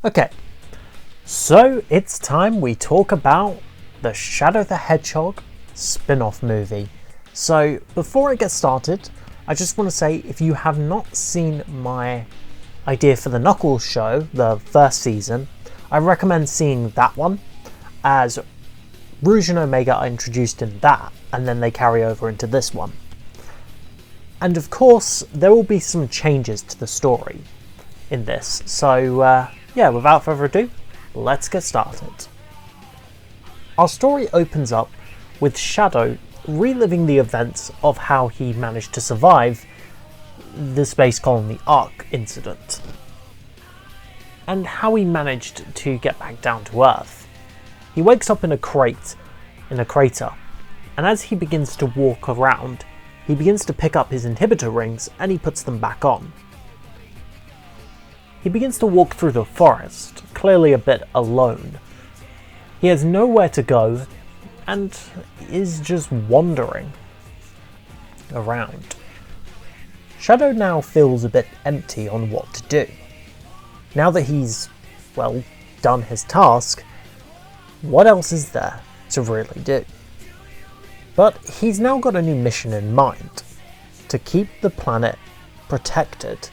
Okay, so it's time we talk about the Shadow the Hedgehog spin-off movie. So before I get started, I just want to say if you have not seen my idea for the Knuckles show, the first season, I recommend seeing that one, as Rouge and Omega are introduced in that, and then they carry over into this one. And of course, there will be some changes to the story in this. So yeah, without further ado, let's get started. Our story opens up with Shadow reliving the events of how he managed to survive the Space Colony Ark incident, and how he managed to get back down to Earth. He wakes up in a crater, and as he begins to walk around, he begins to pick up his inhibitor rings and he puts them back on. He begins to walk through the forest, clearly a bit alone. He has nowhere to go and is just wandering around. Shadow now feels a bit empty on what to do. Now that he's, well, done his task, what else is there to really do? But he's now got a new mission in mind, to keep the planet protected,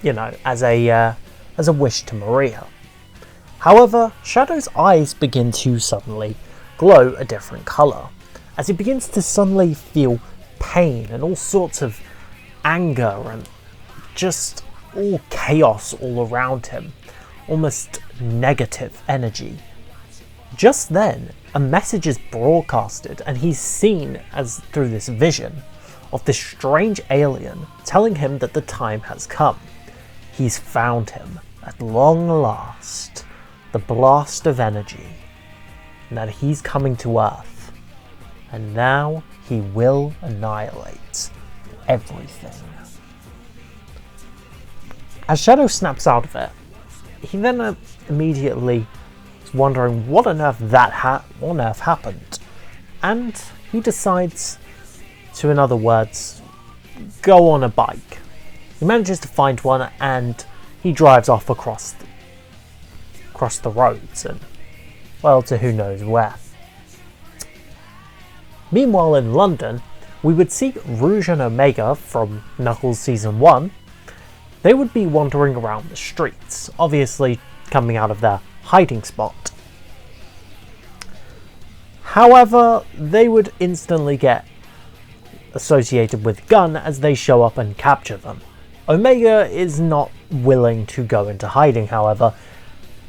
you know, as a wish to Maria. However, Shadow's eyes begin to suddenly glow a different colour, as he begins to suddenly feel pain and all sorts of anger and just all chaos all around him, almost negative energy. Just then, a message is broadcasted and he's seen as through this vision of this strange alien telling him that the time has come. He's found him at long last, the blast of energy, and that he's coming to Earth, and now he will annihilate everything. As Shadow snaps out of it, he then immediately is wondering what on earth happened, and he decides to, in other words, go on a bike. He manages to find one and he drives off across the roads and, well, to who knows where. Meanwhile in London, we would see Rouge and Omega from Knuckles Season 1. They would be wandering around the streets, obviously coming out of their hiding spot. However, they would instantly get associated with G.U.N as they show up and capture them. Omega is not willing to go into hiding, however,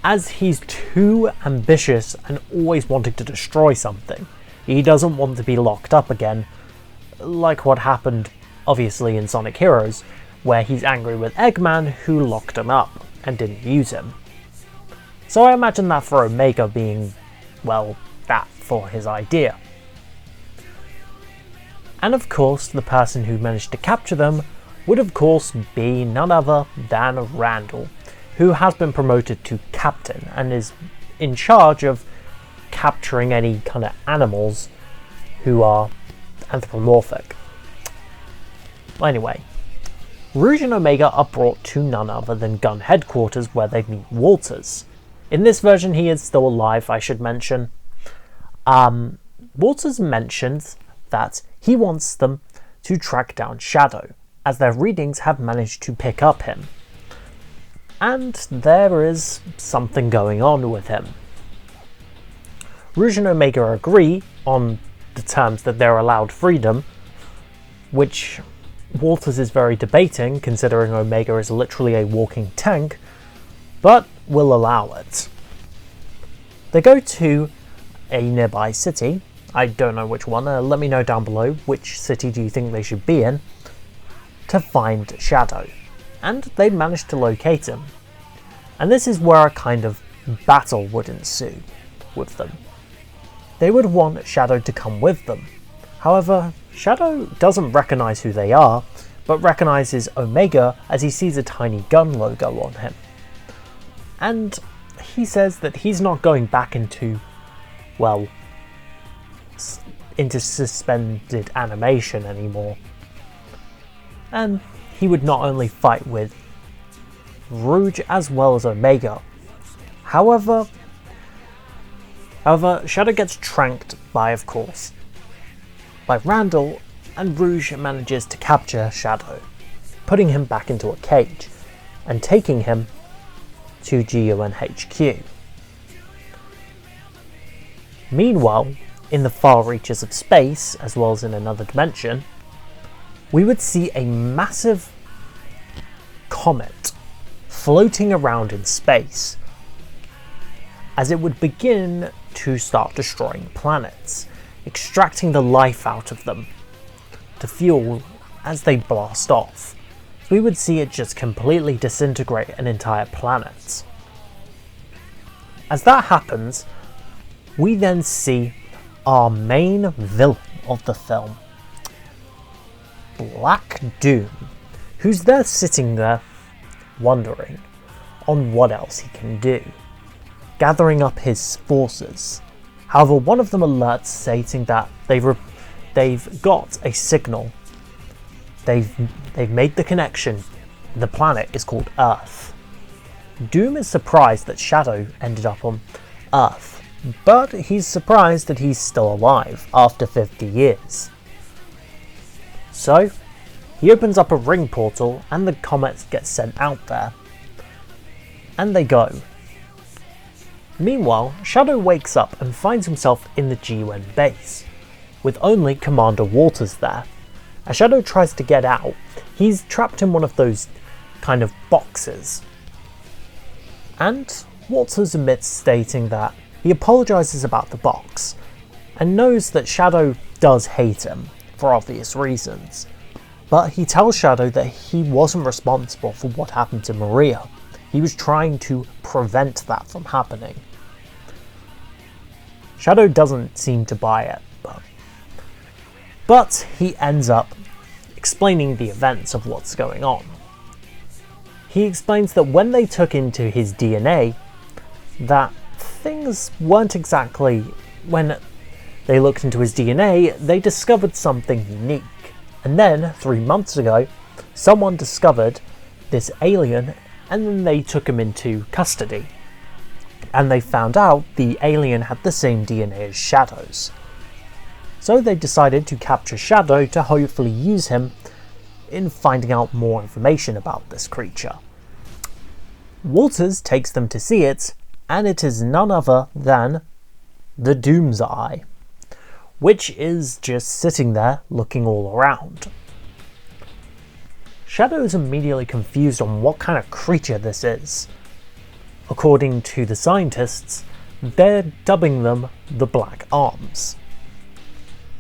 as he's too ambitious and always wanting to destroy something. He doesn't want to be locked up again, like what happened obviously in Sonic Heroes, where he's angry with Eggman who locked him up and didn't use him. So I imagine that for Omega being, well, that for his idea. And of course, the person who managed to capture them would of course be none other than Randall, who has been promoted to captain and is in charge of capturing any kind of animals who are anthropomorphic. Anyway, Rouge and Omega are brought to none other than G.U.N headquarters, where they meet Walters. In this version he is still alive, I should mention. Walters mentions that he wants them to track down Shadow, as their readings have managed to pick up him. And there is something going on with him. Rouge and Omega agree on the terms that they're allowed freedom, which Walters is very debating, considering Omega is literally a walking tank, but will allow it. They go to a nearby city. I don't know which one. Let me know down below which city do you think they should be in, to find Shadow. And they manage to locate him. And this is where a kind of battle would ensue with them. They would want Shadow to come with them. However, Shadow doesn't recognize who they are, but recognizes Omega as he sees a tiny G.U.N logo on him. And he says that he's not going back into, well, into suspended animation anymore. And he would not only fight with Rouge as well as Omega. However, Shadow gets tranked by, of course, by Randall, and Rouge manages to capture Shadow, putting him back into a cage and taking him to G.U.N HQ. Meanwhile, in the far reaches of space, as well as in another dimension, we would see a massive comet floating around in space as it would begin to start destroying planets, extracting the life out of them to fuel as they blast off. So we would see it just completely disintegrate an entire planet. As that happens, we then see our main villain of the film, Black Doom, who's there sitting there wondering on what else he can do, gathering up his forces. However, one of them alerts stating that they've got a signal. They've made the connection. The planet is called Earth. Doom is surprised that Shadow ended up on Earth, but he's surprised that he's still alive after 50 years. So, he opens up a ring portal and the comets get sent out there. And they go. Meanwhile, Shadow wakes up and finds himself in the G.U.N base, with only Commander Walters there. As Shadow tries to get out, he's trapped in one of those kind of boxes. And Walters admits, stating that he apologises about the box, and knows that Shadow does hate him, for obvious reasons. But he tells Shadow that he wasn't responsible for what happened to Maria. He was trying to prevent that from happening. Shadow doesn't seem to buy it, but he ends up explaining the events of what's going on. He explains that when they took into his DNA, that things weren't exactly... When they looked into his DNA, they discovered something unique. And then, 3 months ago, someone discovered this alien and then they took him into custody. And they found out the alien had the same DNA as Shadow's. So they decided to capture Shadow to hopefully use him in finding out more information about this creature. Walters takes them to see it, and it is none other than the Doom's Eye, which is just sitting there looking all around. Shadow is immediately confused on what kind of creature this is. According to the scientists, they're dubbing them the Black Arms.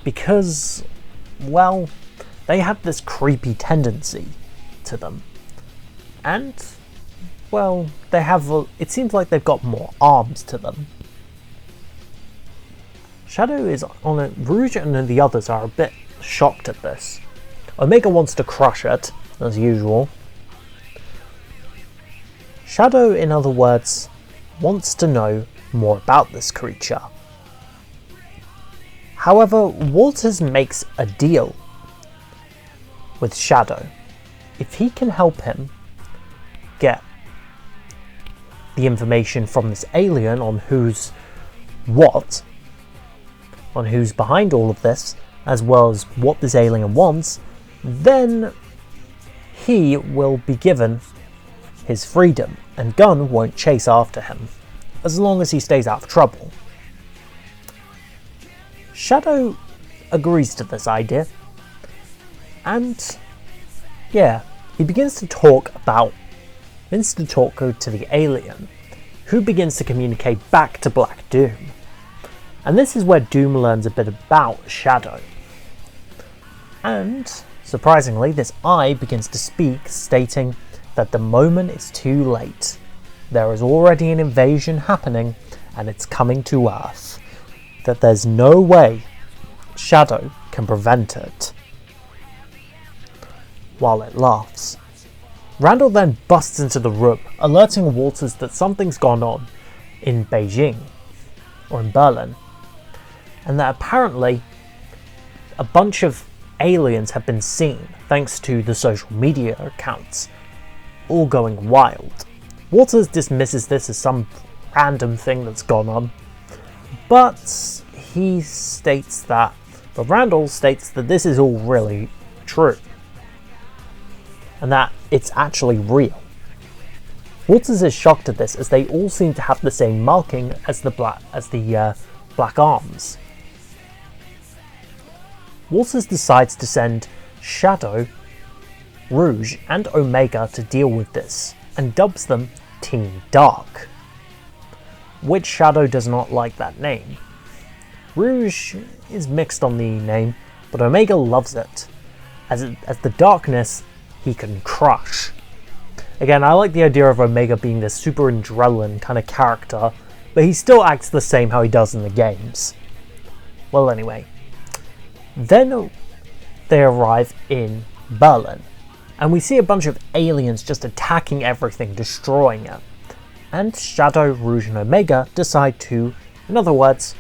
Because, well, they have this creepy tendency to them. And, well, they have, it seems like they've got more arms to them. Shadow is on it. Rouge and the others are a bit shocked at this. Omega wants to crush it, as usual. Shadow, in other words, wants to know more about this creature. However, Walters makes a deal with Shadow. If he can help him get the information from this alien on who's what, on who's behind all of this, as well as what this alien wants, then he will be given his freedom, and G.U.N won't chase after him, as long as he stays out of trouble. Shadow agrees to this idea, and yeah, he begins to talk to the alien, who begins to communicate back to Black Doom. And this is where Doom learns a bit about Shadow. And, surprisingly, this eye begins to speak, stating that the moment is too late. There is already an invasion happening, and it's coming to Earth. That there's no way Shadow can prevent it. While it laughs. Randall then busts into the room, alerting Walters that something's gone on in Beijing, or in Berlin, and that apparently a bunch of aliens have been seen thanks to the social media accounts, all going wild. Walters dismisses this as some random thing that's gone on, but Randall states that this is all really true, and that it's actually real. Walters is shocked at this, as they all seem to have the same marking as the black arms. Walters decides to send Shadow, Rouge, and Omega to deal with this, and dubs them Team Dark, which Shadow does not like that name. Rouge is mixed on the name, but Omega loves it, as the darkness he can crush. Again, I like the idea of Omega being this super adrenaline kind of character, but he still acts the same how he does in the games. Well, anyway. Then they arrive in Berlin, and we see a bunch of aliens just attacking everything, destroying it. And Shadow, Rouge, and Omega decide to, in other words,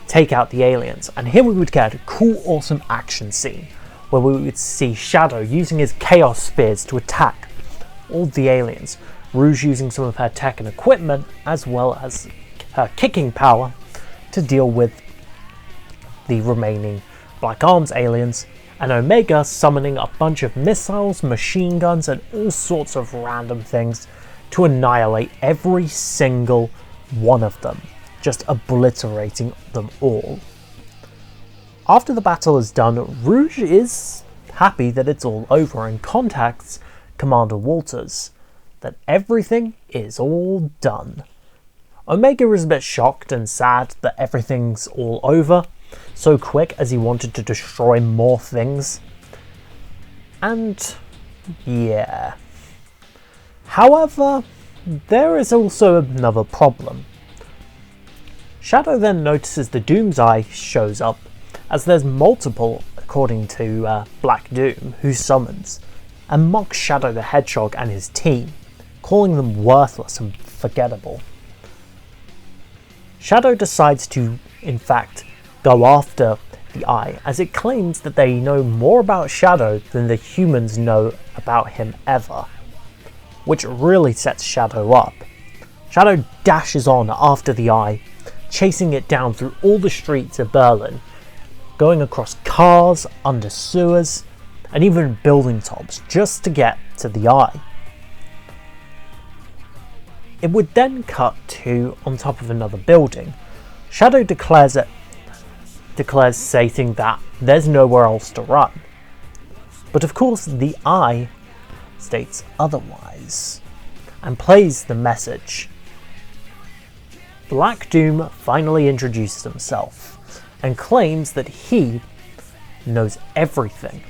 take out the aliens. And here we would get a cool, awesome action scene, where we would see Shadow using his Chaos Spears to attack all the aliens, Rouge using some of her tech and equipment, as well as her kicking power, to deal with the remaining Black Arms aliens, and Omega summoning a bunch of missiles, machine guns, and all sorts of random things to annihilate every single one of them, just obliterating them all. After the battle is done, Rouge is happy that it's all over and contacts Commander Walters that everything is all done. Omega is a bit shocked and sad that everything's all over so quick, as he wanted to destroy more things. And yeah. However, there is also another problem. Shadow then notices the Doom's Eye shows up, as there's multiple, according to Black Doom, who summons, and mocks Shadow the Hedgehog and his team, calling them worthless and forgettable. Shadow decides to, in fact, go after the Eye, as it claims that they know more about Shadow than the humans know about him ever, which really sets Shadow up. Shadow dashes on after the Eye, chasing it down through all the streets of Berlin, going across cars, under sewers, and even building tops just to get to the Eye. It would then cut to on top of another building. Shadow declares stating that there's nowhere else to run. But of course the Eye states otherwise, and plays the message. Black Doom finally introduces himself, and claims that he knows everything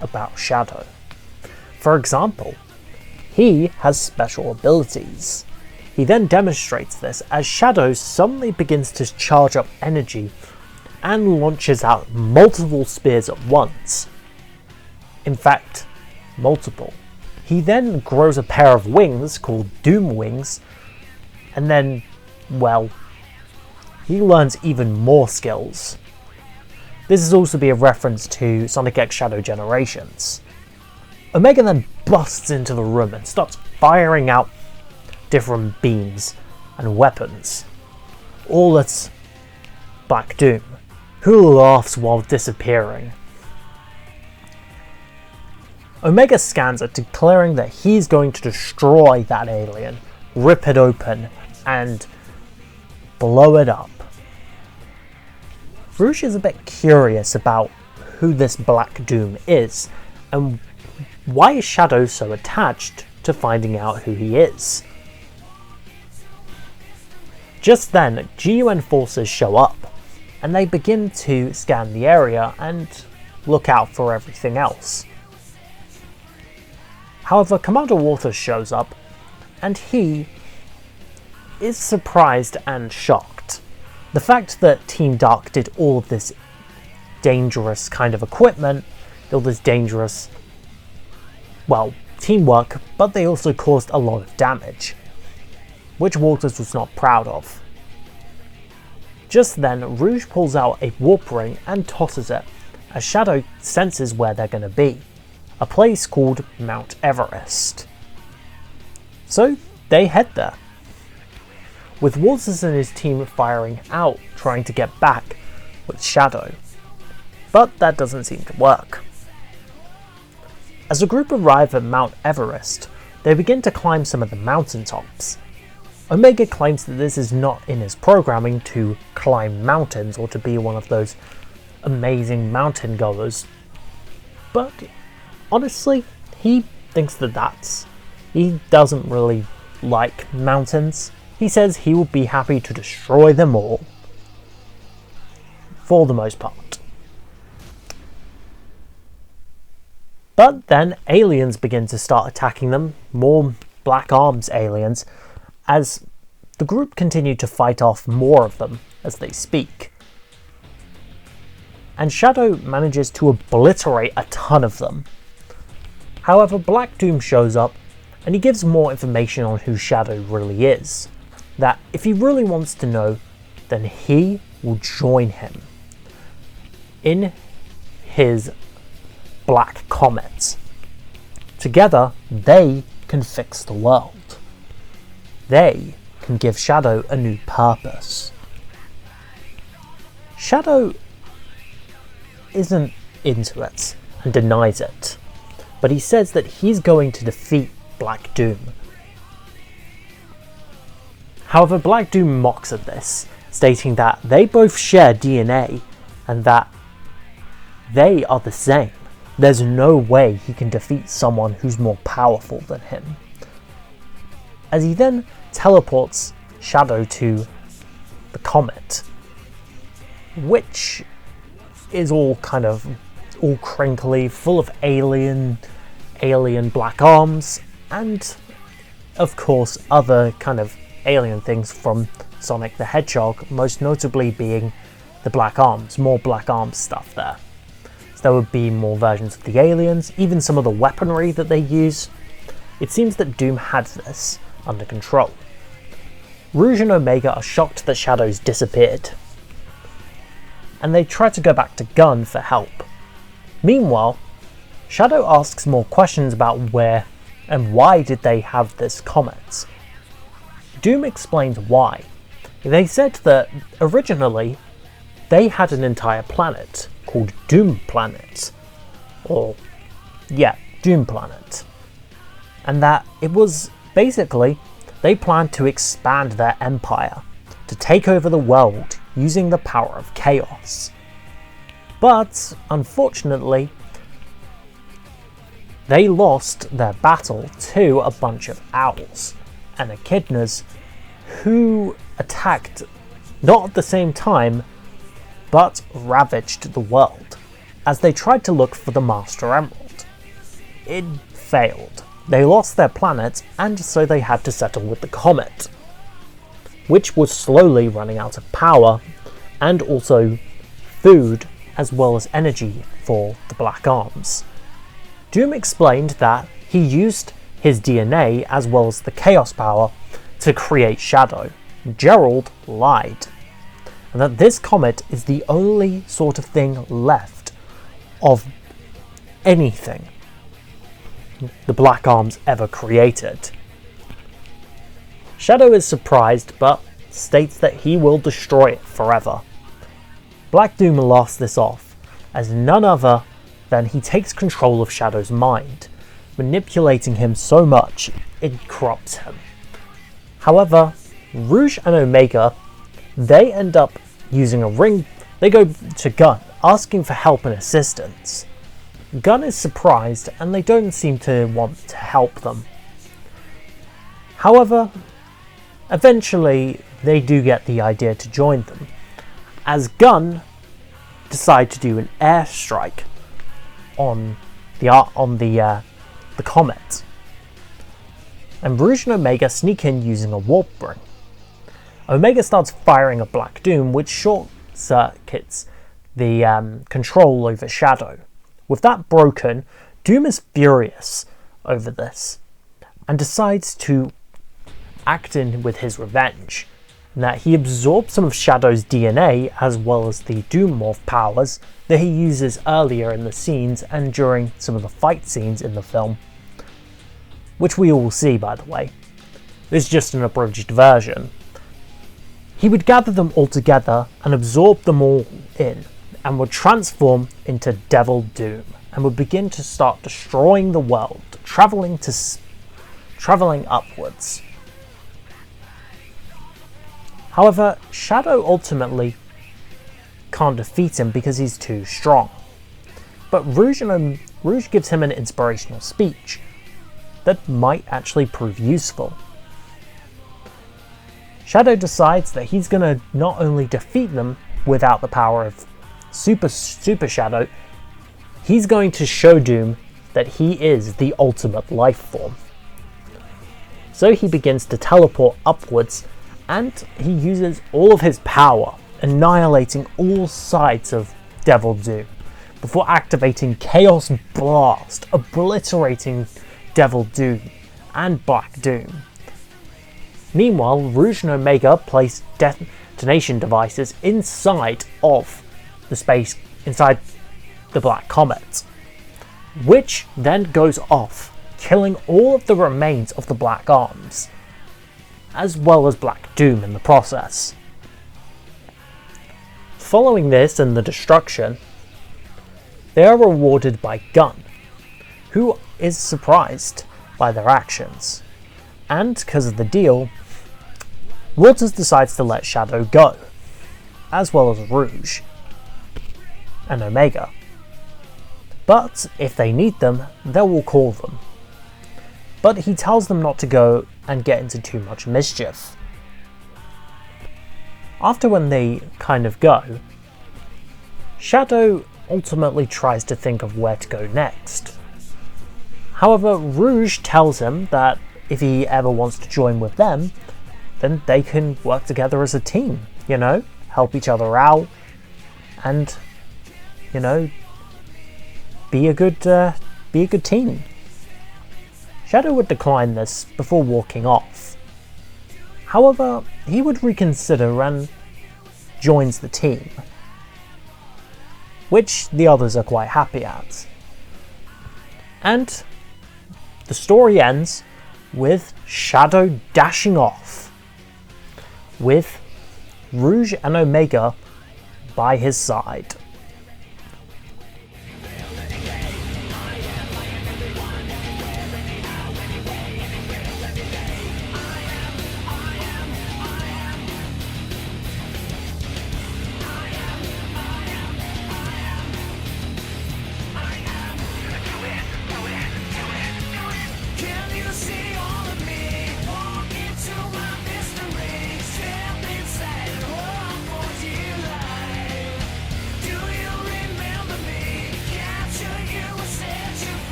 about Shadow. For example, he has special abilities. He then demonstrates this as Shadow suddenly begins to charge up energy and launches out multiple spears at once. In fact, multiple. He then grows a pair of wings called Doom Wings, and then, well, he learns even more skills. This is also be a reference to Sonic X Shadow Generations. Omega then busts into the room and starts firing out different beams and weapons, all at Black Doom, who laughs while disappearing. Omega scans it, declaring that he's going to destroy that alien, rip it open, and blow it up. Rouge is a bit curious about who this Black Doom is, and why is Shadow so attached to finding out who he is. Just then, G.U.N forces show up, and they begin to scan the area and look out for everything else. However, Commander Walters shows up, and he is surprised and shocked. The fact that Team Dark did all of this dangerous kind of equipment, all this dangerous, well, teamwork, but they also caused a lot of damage, which Walters was not proud of. Just then, Rouge pulls out a warp ring and tosses it, as Shadow senses where they're going to be, a place called Mount Everest. So they head there, with Walters and his team firing out, trying to get back with Shadow. But that doesn't seem to work. As the group arrive at Mount Everest, they begin to climb some of the mountaintops. Omega claims that this is not in his programming to climb mountains or to be one of those amazing mountain goers, but honestly, he thinks that he doesn't really like mountains. He says he will be happy to destroy them all, for the most part. But then aliens begin to start attacking them, more Black Arms aliens, as the group continue to fight off more of them as they speak. And Shadow manages to obliterate a ton of them. However, Black Doom shows up and he gives more information on who Shadow really is. That if he really wants to know, then he will join him in his Black Comet. Together, they can fix the world. They can give Shadow a new purpose. Shadow isn't into it and denies it, but he says that he's going to defeat Black Doom. However, Black Doom mocks at this, stating that they both share DNA and that they are the same. There's no way he can defeat someone who's more powerful than him. As he then teleports Shadow to the comet, which is all crinkly, full of alien Black Arms, and of course other kind of alien things from Sonic the Hedgehog, most notably being the Black Arms, more Black Arms stuff there. So there would be more versions of the aliens, even some of the weaponry that they use. It seems that Doom had this under control. Rouge and Omega are shocked that Shadow's disappeared, and they try to go back to G.U.N for help. Meanwhile, Shadow asks more questions about where and why did they have this comet. Doom explains why. They said that originally they had an entire planet called Doom Planet, Doom Planet, and that it was basically they planned to expand their empire, to take over the world using the power of chaos. But unfortunately, they lost their battle to a bunch of owls and echidnas who attacked not at the same time, but ravaged the world as they tried to look for the Master Emerald. It failed. They lost their planet, and so they had to settle with the comet, which was slowly running out of power and also food as well as energy for the Black Arms. Doom explained that he used his DNA as well as the chaos power to create Shadow. Gerald lied, and that this comet is the only sort of thing left of anything the Black Arms ever created. Shadow is surprised, but states that he will destroy it forever. Black Doom laughs this off, as none other than he takes control of Shadow's mind, manipulating him so much it corrupts him. However, Rouge and Omega, they end up using a ring. They go to G.U.N, asking for help and assistance. G.U.N is surprised and they don't seem to want to help them. However, eventually they do get the idea to join them, as G.U.N decide to do an airstrike on the comet, and Rouge and Omega sneak in using a warp ring. Omega starts firing a Black Doom, which short circuits the control over Shadow. With that broken, Doom is furious over this and decides to act in with his revenge, and that he absorbs some of Shadow's DNA as well as the Doom morph powers that he uses earlier in the scenes and during some of the fight scenes in the film, which we all see, by the way. This is just an abridged version. He would gather them all together and absorb them all in, and would transform into Devil Doom, and would begin to start destroying the world, travelling upwards. However, Shadow ultimately can't defeat him because he's too strong. But Rouge gives him an inspirational speech that might actually prove useful. Shadow decides that he's going to not only defeat them without the power of Super Shadow, he's going to show Doom that he is the ultimate life form. So he begins to teleport upwards, and he uses all of his power, annihilating all sides of Devil Doom, before activating Chaos Blast, obliterating Devil Doom and Black Doom. Meanwhile, Rouge and Omega place detonation devices inside of the space, inside the Black Comet, which then goes off, killing all of the remains of the Black Arms, as well as Black Doom in the process. Following this and the destruction, they are rewarded by G.U.N, who is surprised by their actions, and because of the deal, Waters decides to let Shadow go, as well as Rouge and Omega. But if they need them, they will call them. But he tells them not to go and get into too much mischief. After when they kind of go, Shadow ultimately tries to think of where to go next. However, Rouge tells him that if he ever wants to join with them, then they can work together as a team, help each other out, and, be a good team. Shadow would decline this before walking off. However, he would reconsider and joins the team, which the others are quite happy at. And the story ends with Shadow dashing off, with Rouge and Omega by his side.